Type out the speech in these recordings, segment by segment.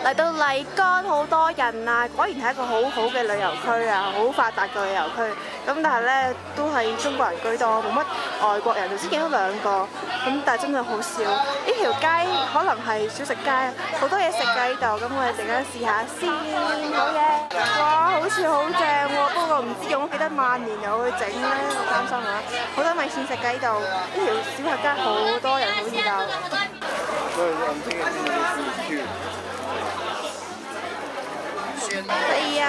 嚟到麗江好多人啊，果然係一個好好嘅旅遊區啊，好發達嘅旅遊區。咁但係咧都係中國人居多，冇乜外國人。頭先見到兩個，咁但係真係好少。呢條街可能係小食街，好多嘢食㗎呢度。咁我哋陣間試下先，好嘢！哇，好似好正喎，不過唔知用咗幾多萬年油去整咧，我擔心啊！好多米線食㗎呢度，呢條小食街好多人，好熱鬧。係啊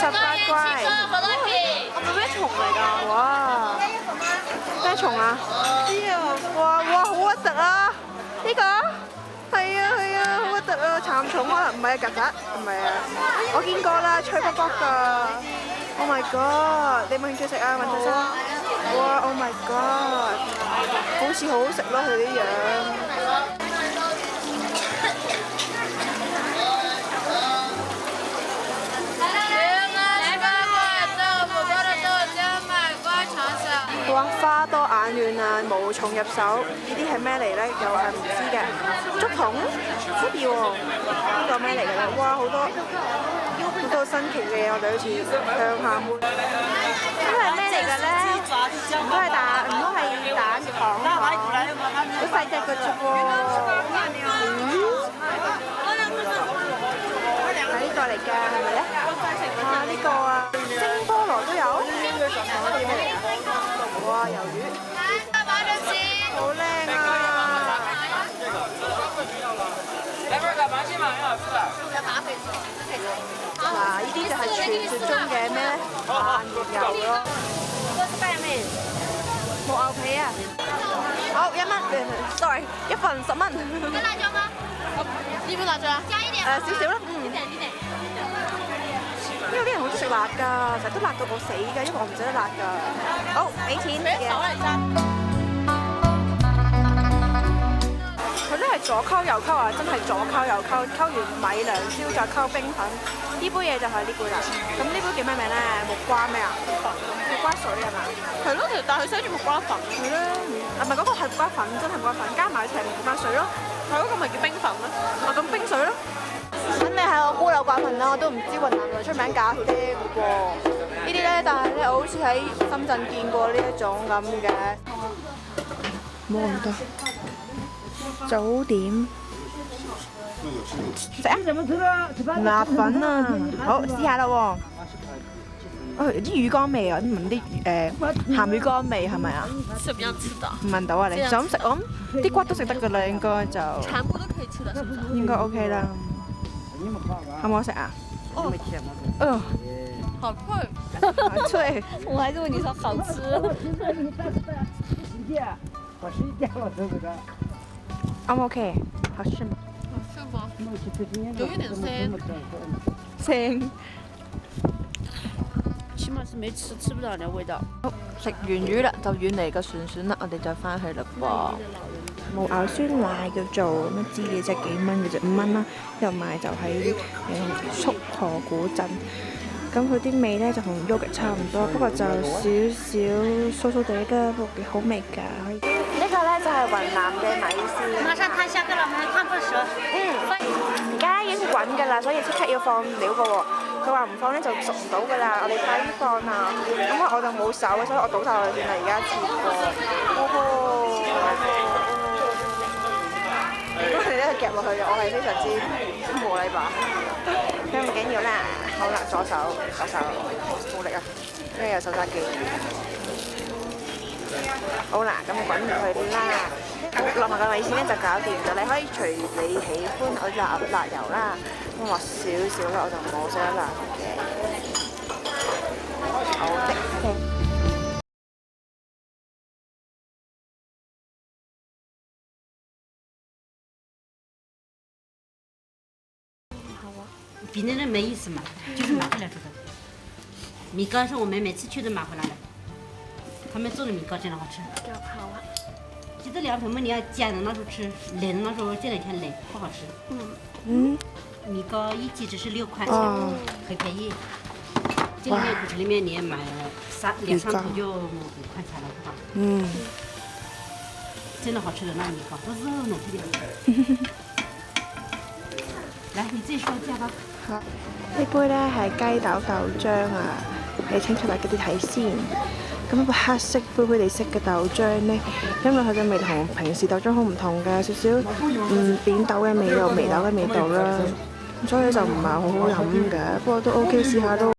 ，18怪，係咪咩蟲嚟㗎？哇，咩蟲啊？哇，好核突啊！呢個係啊，好核突啊！蠶蟲可能唔係啊，曱甴唔係啊，我見過啦，脆卜卜㗎。Oh my god！你有冇興趣食啊？雲吞生？哇 ！Oh my god！好似好好食咯，佢啲樣。哇！花多眼亂啊，無從入手。呢啲係咩嚟咧？又係唔知嘅。竹筒，好啲喎。呢個咩嚟嘅咧？哇！好多新奇嘅嘢，我哋好似鄉下妹。呢個係咩嚟嘅咧？唔通係蛋？唔通係蛋糖？好細隻嘅啫喎。係呢個嚟㗎，係咪咧？哇！呢個啊，蒸菠蘿都有。啲咩嚟㗎？哇！魷魚，好靚啊！嗱，呢啲就係傳説中嘅咩咧？萬年油咯。冇牛皮啊！好1蚊，sorry，一份10蚊。要辣椒嗎？要唔要辣椒啊？加一點。少少啦。因為啲人好中意食辣㗎，成日都辣到我死㗎，因為我唔食得辣㗎。好，俾錢嘅。佢咧係左溝右溝啊，真係左溝右溝，溝完米涼燒再溝冰粉。呢杯嘢就係呢杯啦。咁呢杯叫咩名咧？木瓜咩啊？木瓜水係嘛？係咯，但係佢寫住木瓜粉。係啦，唔係嗰個係木瓜粉，真係木瓜粉，加埋一齊木瓜水咯。係咯，咁咪叫冰粉咯。啊，咁冰水咯。肯定係我孤陋寡聞啦，我都唔知雲南來出名咖啡嘅喎。呢啲咧，但係咧，我好似喺深圳見過呢一種咁嘅。冇咁多。早點。食啊！辣粉啊！好，試下啦喎。哦，有啲魚乾味啊！聞啲鹹魚乾味係咪啊？是點樣吃的？唔聞到啊你？就咁食，我諗啲骨都食得㗎啦，應該就。全部都可以吃的，是不是？應該 OK 啦。好唔好食啊？哦，好脆，好脆。我還是問你說好吃。OK，好吃嗎？好吃嗎？有一點腥。腥。起碼是沒吃不到嘅味道。好，食完魚啦，就遠離個船啦，我哋就翻去啦噃。冇咬酸奶叫做乜支嘅啫，幾蚊嘅啫，5蚊啦。又賣就喺束河古鎮。咁佢啲味咧就同 yogurt 差唔多，不過就少少酥酥地嘅，不過幾好味㗎。呢個咧就係雲南嘅米線。馬上攤下㗎啦，我哋攤不熟。而家已經滾㗎啦，所以即刻要放料㗎喎。佢話唔放咧就熟唔到㗎啦，我哋快啲放啊！咁我就冇手，所以我倒晒落去算啦，而家切過。咁佢咧夾落去嘅，我係非常之冇禮貌。咁唔緊要啦，好啦，左手冇力啊，因為有手揸機。好啦，咁滾佢啦，落埋個米線咧就搞掂咗。你可以隨你喜歡，我辣油啦，咁落少少啦，我就冇食得辣嘅。好的。比那人没意思嘛，就是买回来做的。米糕是我们每次去都买回来的，他们做的米糕真的好吃。记得凉皮嘛，你要煎的那时候吃，冷的那时候这两天冷不好吃。米糕1斤只是6块钱，很便宜。这里面里面你买2、3头就5块钱了，是吧？真的好吃的那米糕，不是弄出的。來，你自己說價吧。好，呢杯咧係雞豆豆漿啊，係清楚大家啲睇先。咁一個黑色灰灰地色嘅豆漿呢，因為佢嘅味同平時豆漿好唔同嘅，少少扁豆嘅味道、眉豆嘅味道啦，所以就唔係好好飲嘅。不過都 OK，試下都